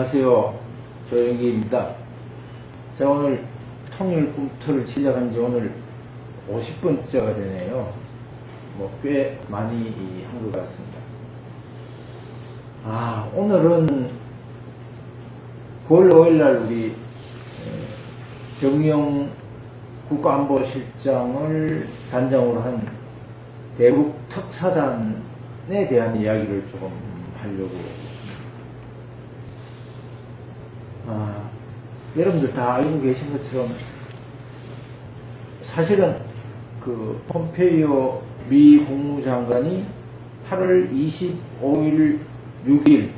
안녕하세요. 조영기입니다. 제가 오늘 통일 꿈틀을 시작한 지 오늘 50번째가 되네요. 꽤 많이 한 것 같습니다. 오늘은 9월 5일날 우리 정의용 국가안보실장을 단장으로 한 대북 특사단에 대한 이야기를 조금 하려고. 여러분들 다 알고 계신 것처럼 사실은 그 폼페이오 미 국무장관이 8월 25일, 6일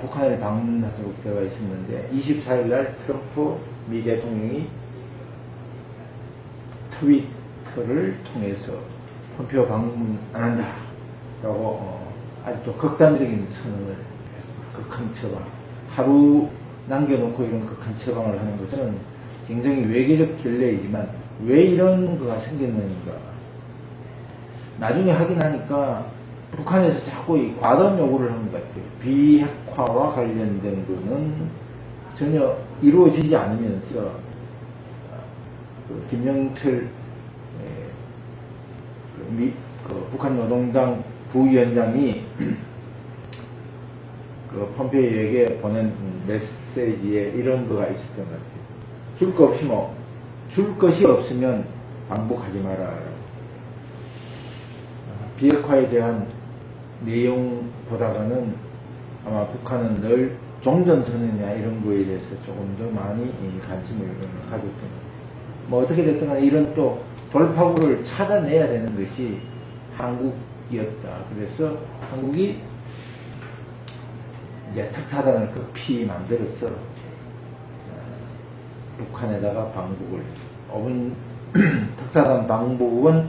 북한을 방문하도록 되어 있었는데 24일 날 트럼프 미 대통령이 트위터를 통해서 폼페이오 방문 안 한다 라고 아주 또 극단적인 선언을 했습니다. 극한 처방. 하루 남겨놓고 이런 극한 처방을 하는 것은 굉장히 외교적 결례이지만 왜 이런 거가 생겼는가. 나중에 확인하니까 북한에서 자꾸 이 과도한 요구를 하는 것 같아요. 비핵화와 관련된 거는 전혀 이루어지지 않으면서 김영철 북한 노동당 부위원장이 그 폼페이오에게 보낸 메시지에 이런 거가 있었던 것 같아요. 줄 거 없이 줄 것이 없으면 방북하지 마라. 비핵화에 대한 내용보다는 아마 북한은 늘 종전선언이나 이런 거에 대해서 조금 더 많이 관심을 가졌던 것 같아요. 어떻게 됐든 간에 이런 또 돌파구를 찾아내야 되는 것이 한국이었다. 그래서 한국이 이제 특사단을 급히 만들어서 북한에다가 방북을 했습니다. 특사단 방북은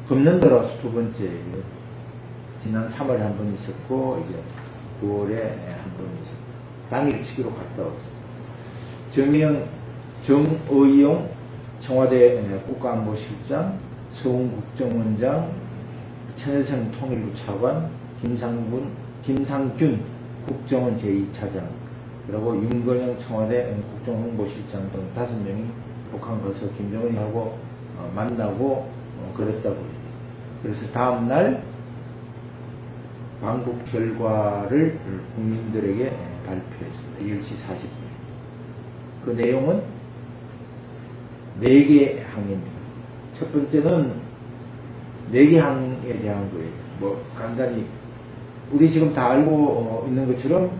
금년도라서 두 번째예요. 지난 3월에 한 번 있었고 이제 9월에 한 번 있었고 당일치기로 갔다 왔습니다. 정의용 청와대 국가안보실장, 서훈 국정원장, 천혜성 통일부 차관, 김상균 국정원 제2차장, 그리고 윤건영 청와대 국정홍보실장 등 5명이 북한 가서 김정은하고 만나고 그랬다고 해요. 그래서 다음날 방북 결과를 국민들에게 발표했습니다. 10시 40분. 그 내용은 4개 항입니다. 첫 번째는 4개 항에 대한 거예요. 간단히 우리 지금 다 알고 있는 것처럼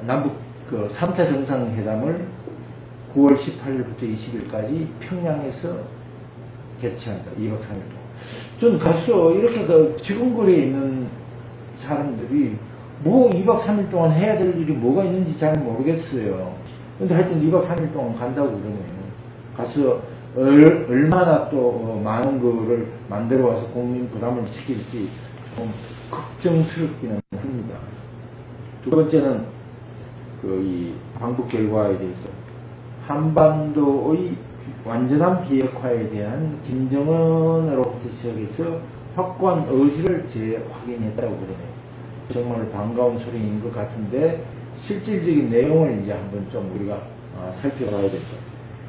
남북 3차 정상회담을 9월 18일부터 20일까지 평양에서 개최한다. 2박 3일 동안. 전 가서 이렇게 지금거리에 있는 사람들이 2박 3일 동안 해야 될 일이 뭐가 있는지 잘 모르겠어요. 근데 하여튼 2박 3일 동안 간다고 그러네요. 가서 얼마나 또 많은 거를 만들어 와서 국민 부담을 시킬지 좀 걱정스럽기는 합니다. 두 번째는 이 방북 결과에 대해서 한반도의 완전한 비핵화에 대한 김정은으로부터 시작해서 확고한 의지를 재확인했다고 그러네요. 정말 반가운 소리인 것 같은데 실질적인 내용을 이제 한번 좀 우리가 살펴봐야 됩니다.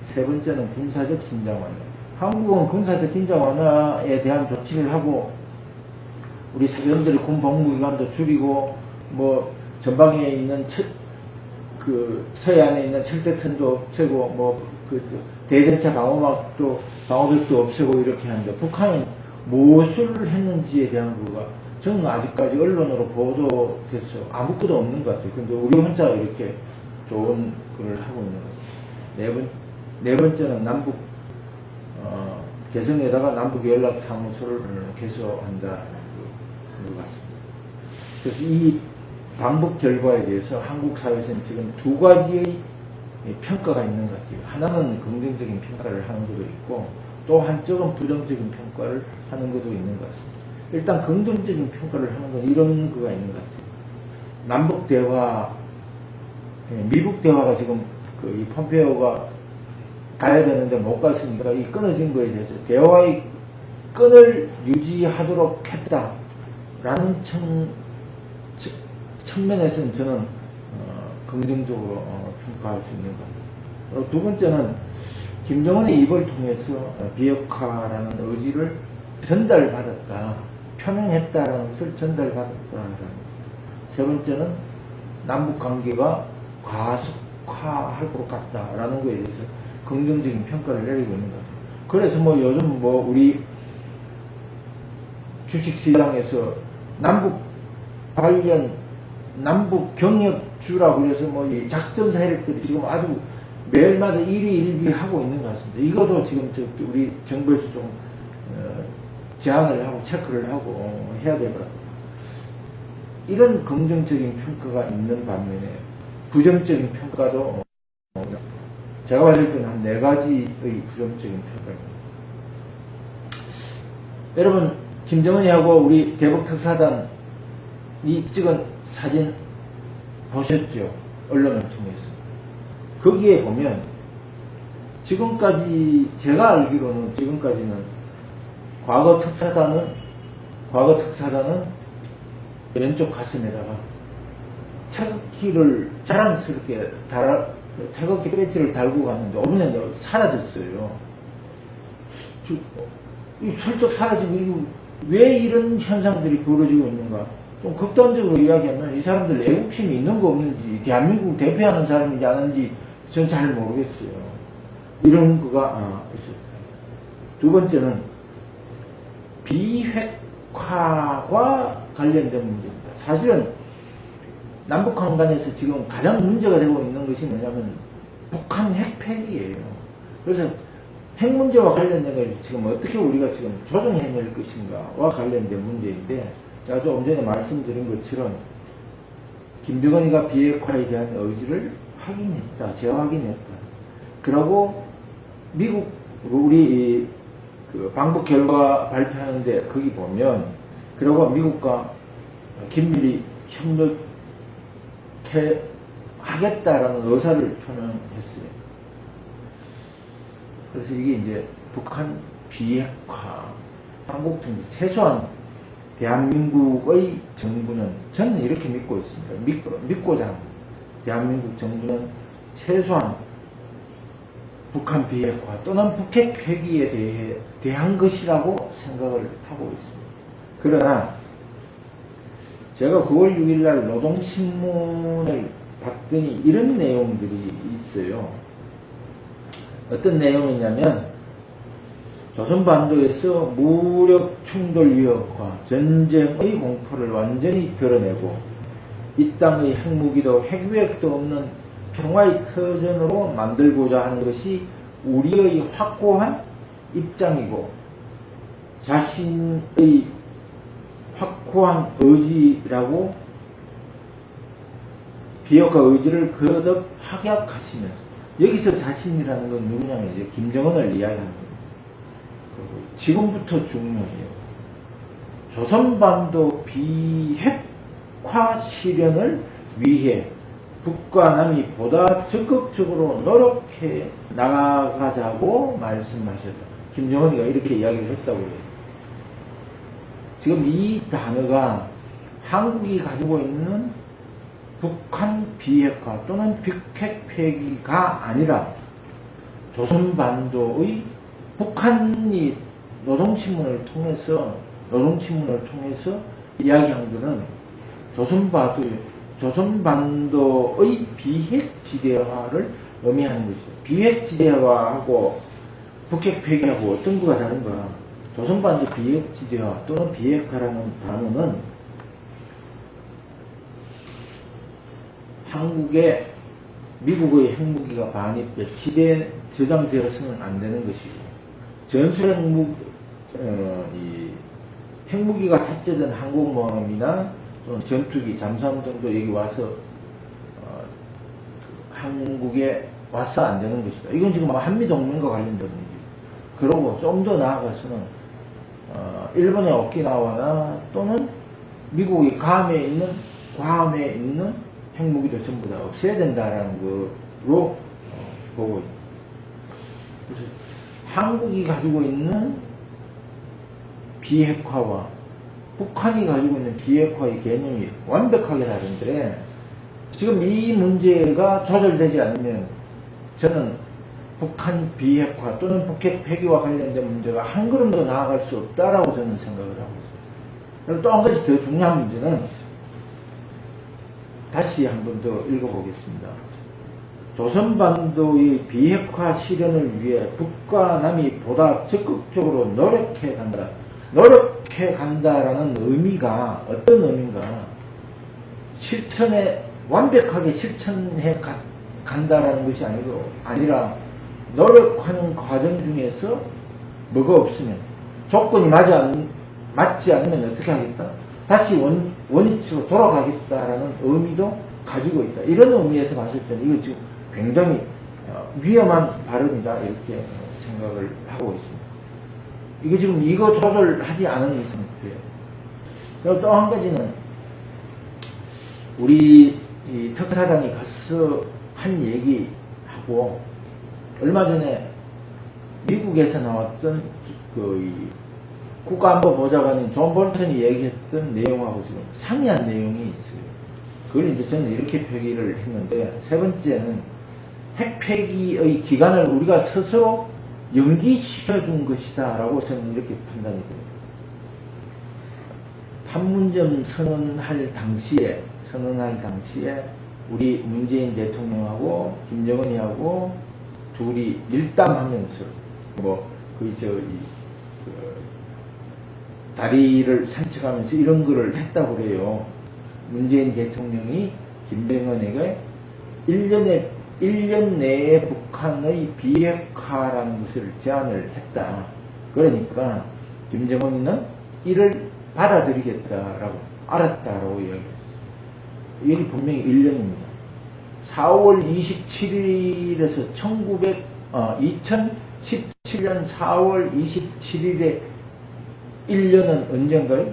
세 번째는 군사적 긴장 완화. 한국은 군사적 긴장 완화에 대한 조치를 하고 우리 사병들의 군 복무 기간도 줄이고 전방에 있는 서해안에 있는 철책선도 없애고 대전차 방어벽도 없애고 이렇게 하는데 북한은 무엇을 했는지에 대한 거가 저는 아직까지 언론으로 보도돼서 아무것도 없는 것 같아요. 근데 우리 혼자 이렇게 좋은 걸 하고 있는 것 같아요. 네 번째는 남북 개성에다가 남북 연락사무소를 개소한다. 것 같습니다. 그래서 이 방북 결과에 대해서 한국 사회에서는 지금 두 가지의 평가가 있는 것 같아요. 하나는 긍정적인 평가를 하는 것도 있고 또 한쪽은 부정적인 평가를 하는 것도 있는 것 같습니다. 일단 긍정적인 평가를 하는 건 이런 거가 있는 것 같아요. 남북 대화, 미북 대화가 지금 이 폼페이오가 가야 되는데 못 갔으니까 이 끊어진 거에 대해서 대화의 끈을 유지하도록 했다. 라는 측면에서는 저는 긍정적으로 평가할 수 있는 겁니다. 두 번째는 김정은의 입을 통해서 비핵화라는 의지를 전달받았다, 표명했다라는 것을 전달받았다라는. 세 번째는 남북 관계가 과속화할 것 같다라는 것에 대해서 긍정적인 평가를 내리고 있는 겁니다. 그래서 뭐 요즘 뭐 우리 주식시장에서 남북 관련 남북 경협주라고 그래서 뭐 이 작전 세력들이 지금 아주 매일마다 일희일비하고 있는 것 같습니다. 이것도 지금 우리 정부에서 좀 제안을 하고 체크를 하고 해야 될 것 같아요. 이런 긍정적인 평가가 있는 반면에 부정적인 평가도 제가 봤을 때는 한 4가지의 부정적인 평가입니다. 여러분, 김정은이하고 우리 대북특사단이 찍은 사진 보셨죠? 언론을 통해서. 거기에 보면 지금까지 제가 알기로는 지금까지는 과거 특사단은 왼쪽 가슴에다가 태극기를 자랑스럽게 태극기 배지를 달고 갔는데 없는데 사라졌어요. 슬쩍 사라지고 왜 이런 현상들이 벌어지고 있는가? 좀 극단적으로 이야기하면 이 사람들 애국심이 있는 거 없는지, 대한민국 대표하는 사람인지 아는지 전 잘 모르겠어요. 이런 거가 있어요. 두 번째는 비핵화와 관련된 문제입니다. 사실은 남북한간에서 지금 가장 문제가 되고 있는 것이 뭐냐면 북한 핵폐기예요. 그래서 핵 문제와 관련된 것이 지금 어떻게 우리가 지금 조정해낼 것인가와 관련된 문제인데, 제가 조금 전에 말씀드린 것처럼 김정은이가 비핵화에 대한 의지를 확인했다, 재확인했다. 그리고 미국 우리 그 방북 결과 발표하는데 거기 보면, 그리고 미국과 긴밀히 협력하겠다라는 의사를 표명했어요. 그래서 이게 이제 북한 비핵화, 한국 정부, 최소한 대한민국의 정부는, 저는 이렇게 믿고 있습니다. 믿고자 합니다. 대한민국 정부는 최소한 북한 비핵화 또는 북핵 폐기에 대한 것이라고 생각을 하고 있습니다. 그러나 제가 9월 6일 날 노동신문을 봤더니 이런 내용들이 있어요. 어떤 내용이냐면, 조선반도에서 무력 충돌 위협과 전쟁의 공포를 완전히 드러내고 이 땅의 핵무기도 핵위협도 없는 평화의 터전으로 만들고자 하는 것이 우리의 확고한 입장이고 자신의 확고한 의지라고 비핵화 의지를 거듭 확약하시면서, 여기서 자신이라는 건 누구냐면 이제 김정은을 이야기합니다. 지금부터 중요해요. 조선반도 비핵화 실현을 위해 북과 남이 보다 적극적으로 노력해 나가자고 말씀하셨다. 김정은이가 이렇게 이야기를 했다고 해요. 지금 이 단어가 한국이 가지고 있는 북한 비핵화 또는 북핵 폐기가 아니라 조선반도의 북한이 노동신문을 통해서 이야기한 것은 조선반도의 비핵지대화를 의미하는 것이죠. 비핵지대화하고 북핵 폐기하고 어떤 거가 다른가? 조선반도 비핵지대화 또는 비핵화라는 단어는 한국에 미국의 핵무기가 반입돼 지대에 저장되어서는 안 되는 것이고, 핵무기가 탑재된 항공모함이나 전투기, 잠수함 등도 여기 와서 한국에 와서 안 되는 것이다. 이건 지금 한미동맹과 관련된 문제. 그러고 좀 더 나아가서는 일본의 오키나와나 또는 미국의 괌에 있는 핵무기도 전부 다 없애야 된다라는 거로 보고 있다. 그래서 한국이 가지고 있는 비핵화와 북한이 가지고 있는 비핵화의 개념이 완벽하게 다른데, 지금 이 문제가 조절되지 않으면 저는 북한 비핵화 또는 북핵 폐기와 관련된 문제가 한 걸음도 나아갈 수 없다라고 저는 생각을 하고 있습니다. 그리고 또 한 가지 더 중요한 문제는 다시 한 번 더 읽어보겠습니다. 조선반도의 비핵화 실현을 위해 북과 남이 보다 적극적으로 노력해 간다. 노력해 간다라는 의미가 어떤 의미인가? 완벽하게 실천해 간다라는 것이 아니라 노력하는 과정 중에서 뭐가 없으면 조건이 맞지 않으면 어떻게 하겠다? 다시 원위치로 돌아가겠다라는 의미도 가지고 있다. 이런 의미에서 봤을 때는 이거 지금 굉장히 위험한 발언이다 이렇게 생각을 하고 있습니다. 이게 지금 이거 조절하지 않은 이 상태예요. 그리고 또 한 가지는 우리 이 특사단이 가서 한 얘기하고 얼마 전에 미국에서 나왔던 그 국가안보보좌관인 존 볼턴이 얘기했던 내용하고 지금 상이한 내용이 있어요. 그걸 이제 저는 이렇게 표기를 했는데, 세 번째는 핵폐기의 기간을 우리가 스스로 연기시켜준 것이다 라고 저는 이렇게 판단이 됩니다. 판문점 선언할 당시에 우리 문재인 대통령하고 김정은이하고 둘이 밀당하면서 다리를 산책하면서 이런 거를 했다고 그래요. 문재인 대통령이 김정은에게 1년 내에 북한의 비핵화라는 것을 제안을 했다. 그러니까 김정은이는 이를 받아들이겠다라고, 알았다라고 이야기했어요. 이게 분명히 1년입니다. 4월 27일에서 2017년 4월 27일에 1년은 언젠가요?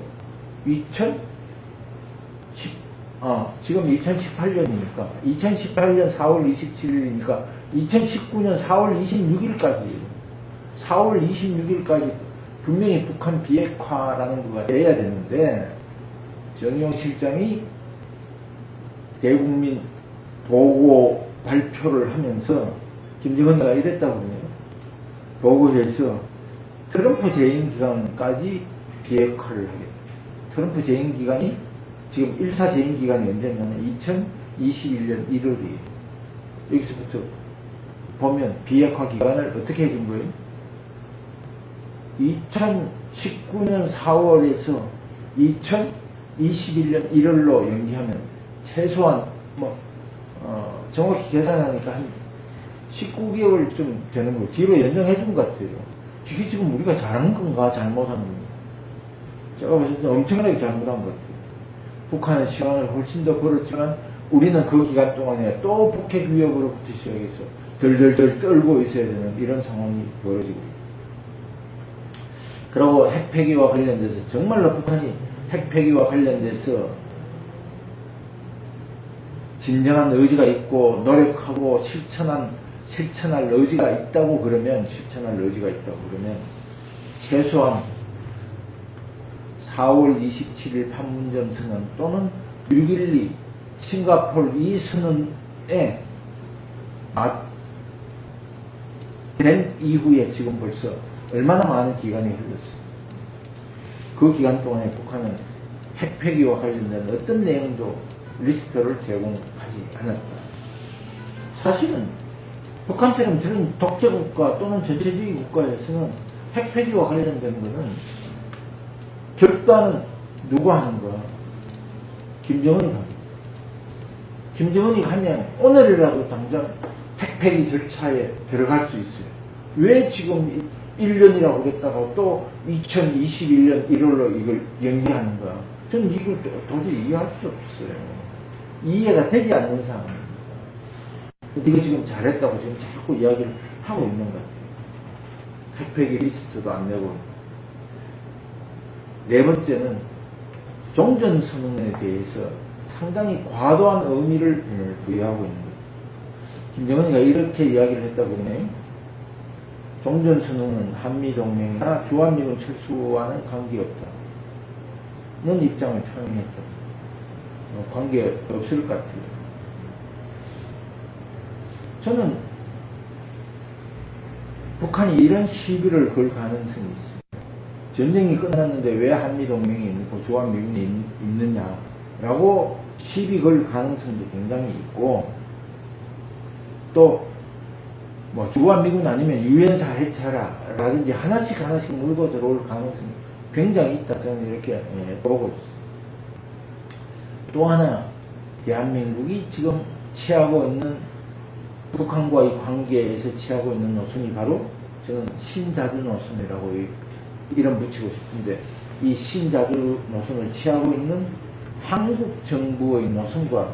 지금 2018년이니까 2018년 4월 27일이니까 2019년 4월 26일까지예요. 4월 26일까지 분명히 북한 비핵화라는 거가 돼야 되는데, 정의용 실장이 대국민 보고 발표를 하면서 김정은이가 이랬다고 그래요. 보고해서 트럼프 재임 기간까지 비핵화를 하겠다. 트럼프 재임 기간이 지금 1차 재임 기간이 언제냐면 2021년 1월이에요. 여기서부터 보면 비핵화 기간을 어떻게 해준 거예요? 2019년 4월에서 2021년 1월로 연기하면 최소한 정확히 계산하니까 한 19개월쯤 되는 거 뒤로 연장해 준 것 같아요. 이게 지금 우리가 잘한 건가 잘못한 건가? 제가 봤을 때 엄청나게 잘못한 것 같아요. 북한은 시간을 훨씬 더 벌었지만 우리는 그 기간 동안에 또 북핵 위협으로부터 시작해서 덜덜덜 떨고 있어야 되는 이런 상황이 벌어지고 있습니다. 그리고 핵폐기와 관련돼서 정말로 북한이 핵폐기와 관련돼서 진정한 의지가 있고 노력하고 실천할 의지가 있다고 그러면 최소한 4월 27일 판문점 선언 또는 6.12 싱가포르 이 선언에 된 이후에 지금 벌써 얼마나 많은 기간이 흘렀어요. 그 기간 동안에 북한은 핵폐기와 관련된 어떤 내용도 리스트를 제공하지 않았다. 사실은 북한처럼 저런 독재국가 또는 전체주의 국가에서는 핵폐기와 관련된 것은 결단은 누가 하는 거야? 김정은이 합니다. 김정은이 하면 오늘이라도 당장 핵폐기 절차에 들어갈 수 있어요. 왜 지금 1년이라고 그랬다가 또 2021년 1월로 이걸 연기하는 거야? 저는 이걸 도저히 이해할 수 없어요. 이해가 되지 않는 상황입니다. 이거 지금 잘했다고 지금 자꾸 이야기를 하고 있는 것 같아요. 핵폐기 리스트도 안 내고. 네 번째는 종전선언에 대해서 상당히 과도한 의미를 부여하고 있는 거예요. 김정은이가 이렇게 이야기를 했다고 그러네. 종전선언은 한미동맹이나 주한미군 철수와는 관계없다. 는 입장을 표명했다. 관계 없을 것 같아요. 저는 북한이 이런 시비를 걸 가능성이 있어요. 전쟁이 끝났는데 왜 한미동맹이 있고 주한미군이 있느냐라고 시비 걸 가능성도 굉장히 있고, 또 뭐 주한미군 아니면 유엔사 해체하라라든지 하나씩 물고 들어올 가능성이 굉장히 있다. 저는 이렇게 보고 있어요. 또 하나, 대한민국이 지금 취하고 있는 북한과의 관계에서 취하고 있는 노선이 바로 저는 신자주 노선이라고 이름 붙이고 싶은데, 이 신자주 노선을 취하고 있는 한국 정부의 노선과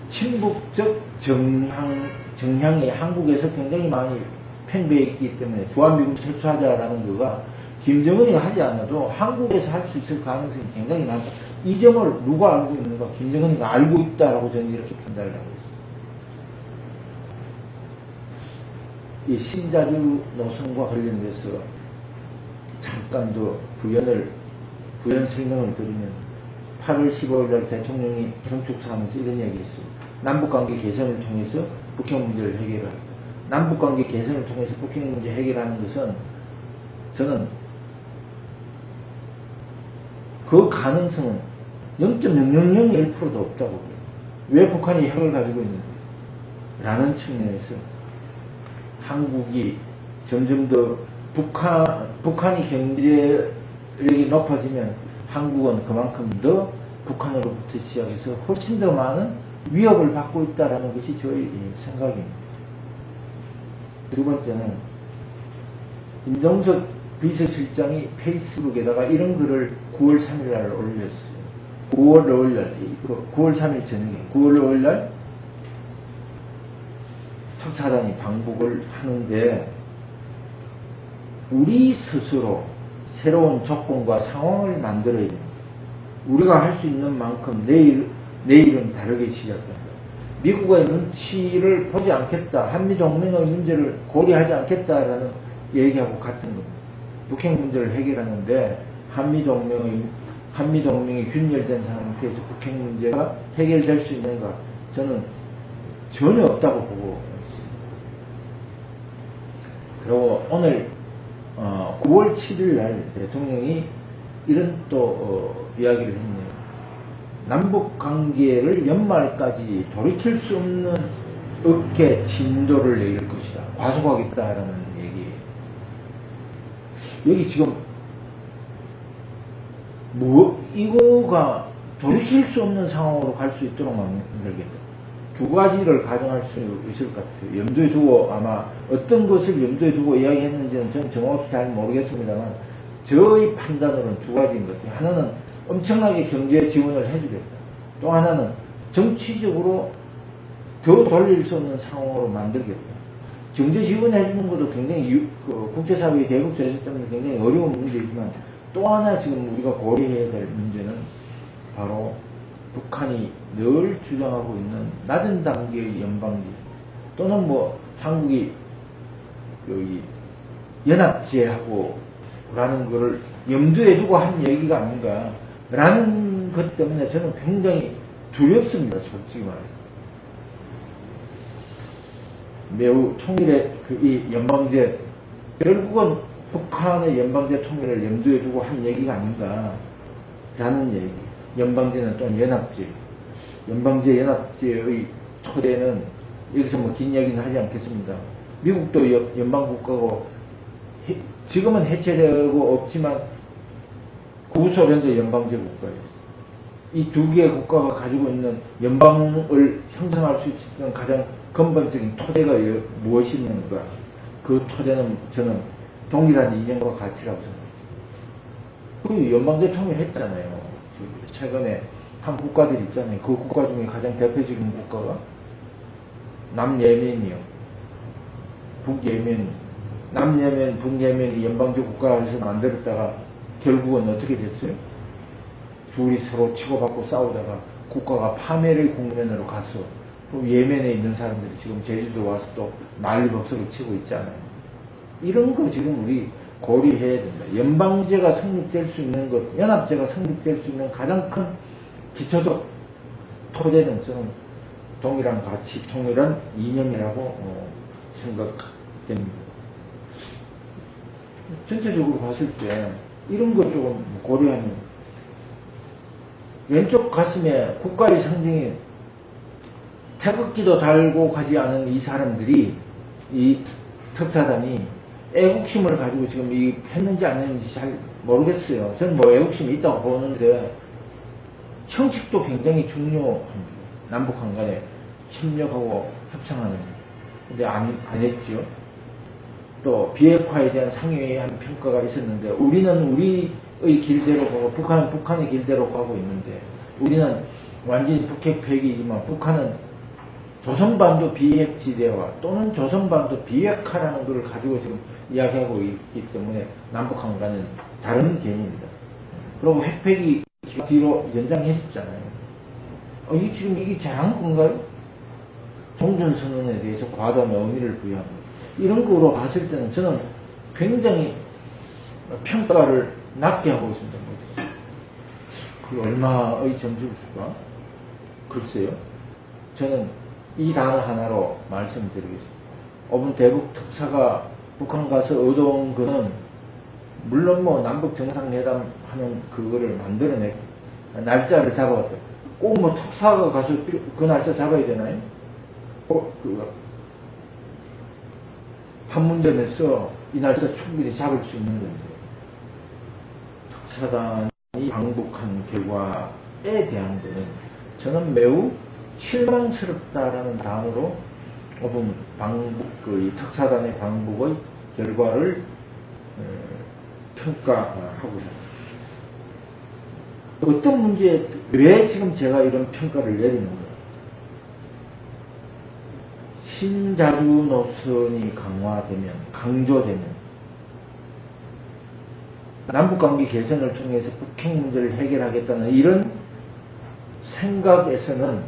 친북적 정향이 한국에서 굉장히 많이 팽배해 있기 때문에 주한미군 철수하자라는 거가 김정은이 하지 않아도 한국에서 할 수 있을 가능성이 굉장히 많다. 이 점을 누가 알고 있는가? 김정은이가 알고 있다라고 저는 이렇게 판단을 하고 있습니다. 이 신자주 노선과 관련돼서 잠깐 더 부연 설명을 드리면, 8월 15일 날 대통령이 경축사하면서 이런 얘기했어요. 남북관계 개선을 통해서 북핵 문제를 해결하라. 남북관계 개선을 통해서 북핵 문제 해결하는 것은 저는 그 가능성은 0.0001%도 없다고 봐요. 왜 북한이 핵을 가지고 있는가? 라는 측면에서 한국이 점점 더 북한이 경제력이 높아지면 한국은 그만큼 더 북한으로부터 시작해서 훨씬 더 많은 위협을 받고 있다는 것이 저의 생각입니다. 두 번째는 임종석 비서실장이 페이스북에다가 이런 글을 9월 3일 날 올렸어요. 9월 5일 날, 9월 3일 저녁에 9월 5일 날 특사단이 방북을 하는데, 우리 스스로 새로운 조건과 상황을 만들어야 됩니다. 우리가 할 수 있는 만큼 내일은 다르게 시작된다. 미국의 눈치를 보지 않겠다. 한미동맹의 문제를 고려하지 않겠다라는 얘기하고 같은 겁니다. 북핵 문제를 해결하는데 한미동맹이 균열된 상태에서 북핵 문제가 해결될 수 있는가? 저는 전혀 없다고 보고 있습니다. 그리고 오늘 9월 7일 날 대통령이 이런 또 이야기를 했네요. 남북 관계를 연말까지 돌이킬 수 없는 어깨 진도를 내릴 것이다. 과속하겠다라는 얘기예요. 여기 지금 이거가 돌이킬 수 없는 상황으로 갈 수 있도록 만들겠다. 두 가지를 가정할 수 있을 것 같아요. 염두에 두고, 아마 어떤 것을 염두에 두고 이야기했는지는 저는 정확히 잘 모르겠습니다만, 저의 판단으로는 두 가지인 것 같아요. 하나는 엄청나게 경제 지원을 해주겠다. 또 하나는 정치적으로 더 돌릴 수 없는 상황으로 만들겠다. 경제 지원해주는 것도 굉장히 국제사회의 대북 제재 때문에 굉장히 어려운 문제이지만, 또 하나 지금 우리가 고려해야 될 문제는 바로 북한이 늘 주장하고 있는 낮은 단계의 연방제, 또는 뭐 한국이 여기 연합제하고 라는 거를 염두에 두고 한 얘기가 아닌가 라는 것 때문에 저는 굉장히 두렵습니다. 솔직히 말해서. 매우 통일의 이 연방제, 결국은 북한의 연방제 통일을 염두에 두고 한 얘기가 아닌가 라는 얘기. 연방제는 또는 연합제. 연방제, 연합제의 토대는 여기서 뭐 긴 얘기는 하지 않겠습니다. 미국도 연방국가고, 지금은 해체되고 없지만 구소련도 연방제 국가였어요. 이 두 개의 국가가 가지고 있는 연방을 형성할 수 있는 가장 근본적인 토대가 무엇이 있는가? 그 토대는 저는 동일한 이념과 가치라고 생각합니다. 그리고 연방제 통일했잖아요. 최근에 한 국가들 있잖아요. 그 국가 중에 가장 대표적인 국가가 남예멘이요. 북예멘. 남예멘, 북예멘이 연방제 국가에서 만들었다가 결국은 어떻게 됐어요? 둘이 서로 치고받고 싸우다가 국가가 파멸의 국면으로 가서 또 예멘에 있는 사람들이 지금 제주도 와서 또 난리법석을 치고 있잖아요. 이런 거 지금 우리 고려해야 된다. 연방제가 성립될 수 있는 것, 연합제가 성립될 수 있는 가장 큰 기초적 토대는 저는 동일한 가치, 통일한 이념이라고 생각됩니다. 전체적으로 봤을 때 이런 거 조금 고려하면 왼쪽 가슴에 국가의 상징인 태극기도 달고 가지 않은 이 사람들이, 이 특사단이 애국심을 가지고 지금 이 했는지 안 했는지 잘 모르겠어요. 저는 뭐 애국심이 있다고 보는데 형식도 굉장히 중요합니다. 남북한 간에 협력하고 협상하는. 근데 안 했죠. 또 비핵화에 대한 상회의 한 평가가 있었는데 우리는 우리의 길대로 가고 북한은 북한의 길대로 가고 있는데, 우리는 완전히 북핵 폐기이지만 북한은 조선반도 비핵지대화 또는 조선반도 비핵화라는 것을 가지고 지금 이야기하고 있기 때문에 남북한 간은 다른 개념입니다. 그리고 핵폐기 뒤로 연장해줬잖아요. 이게 지금 이게 잘한 건가요? 종전선언에 대해서 과도한 의미를 부여합니다. 이런 거로 봤을 때는 저는 굉장히 평가를 낮게 하고 있습니다. 그 얼마의 점수를 줄까? 글쎄요. 저는 이 단어 하나로 말씀드리겠습니다. 오번 대북 특사가 북한 가서 얻어온 거는 물론 뭐 남북 정상회담 하는 그거를 만들어내 날짜를 잡아왔다. 꼭 뭐 특사가 가서 그 날짜 잡아야 되나요? 판문점에서 이 날짜 충분히 잡을 수 있는 건데, 특사단이 방북한 결과에 대한 거는 저는 매우 실망스럽다라는 단어로 오분 이 특사단의 방북의 결과를 평가하고 있습니다. 어떤 문제에 왜 지금 제가 이런 평가를 내리는 거예요? 신자주 노선이 강조되면 남북관계 개선을 통해서 북핵 문제를 해결하겠다는 이런 생각에서는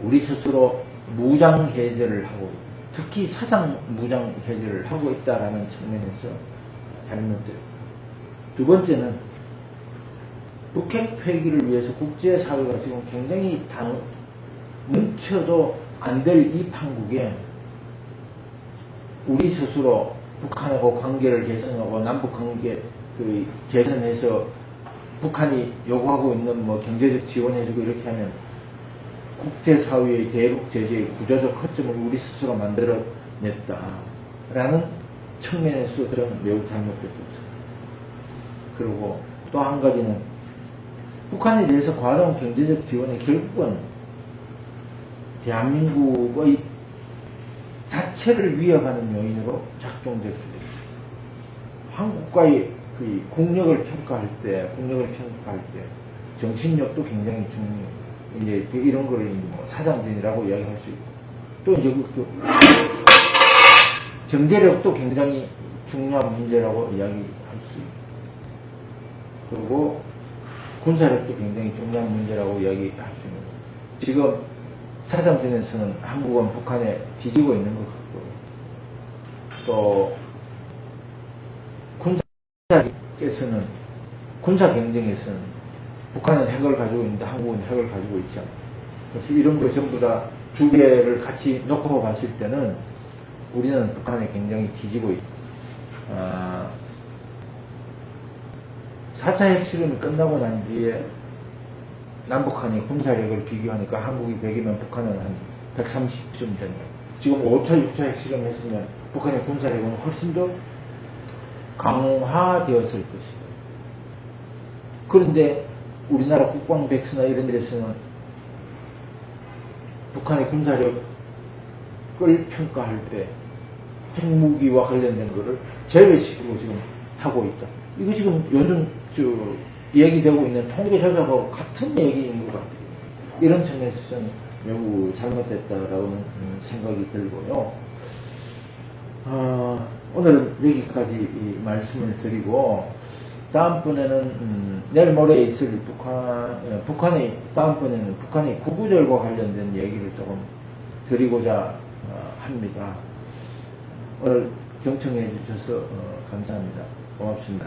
우리 스스로 무장 해제를 하고, 특히 사상 무장 해제를 하고 있다라는 측면에서 잘못돼요. 두 번째는 북핵 폐기를 위해서 국제사회가 지금 굉장히 뭉쳐도 안 될 이 판국에 우리 스스로 북한하고 관계를 개선하고 남북관계 개선해서 북한이 요구하고 있는 뭐 경제적 지원해주고 이렇게 하면 국제사회의 대북 제재의 구조적 허점을 우리 스스로 만들어냈다라는 측면에서 저는 매우 잘못됐다고 생각합니다. 그리고 또 한 가지는 북한에 대해서 과도한 경제적 지원이 결국은 대한민국의 자체를 위협하는 요인으로 작동될 수도 있습니다. 한국과의 그 국력을 평가할 때 정신력도 굉장히 중요해요. 이제 이런 거를 뭐 사상전이라고 이야기할 수 있고, 또 이제 정제력도 굉장히 중요한 문제라고 이야기할 수 있고, 그리고 군사력도 굉장히 중요한 문제라고 이야기할 수 있는 거예요. 지금 사상전에서는 한국은 북한에 뒤지고 있는 것 같고, 또 군사에서는 군사 경쟁에서는 북한은 핵을 가지고 있는데 한국은 핵을 가지고 있지 않아요. 그래서 이런 거 전부 다 두 개를 같이 놓고 봤을 때는 우리는 북한에 굉장히 뒤지고 있다. 4차 핵실험이 끝나고 난 뒤에 남북한이 군사력을 비교하니까 한국이 100이면 북한은 한 130쯤 되는 거예요. 지금 5차, 6차 핵실험 했으면 북한의 군사력은 훨씬 더 강화되었을 것이다. 그런데 우리나라 국방백서나 이런 데서는 북한의 군사력을 평가할 때 핵무기와 관련된 것을 제외시키고 지금 하고 있다. 이거 지금 요즘 얘기되고 있는 통계조사하고 같은 얘기인 것 같아요. 이런 측면에서는 매우 잘못됐다라는 생각이 들고요. 오늘은 여기까지 말씀을 드리고, 다음번에는 내일 모레 있을 북한의 다음번에는 북한의 구구절과 관련된 얘기를 조금 드리고자 합니다. 오늘 경청해 주셔서 감사합니다. 고맙습니다.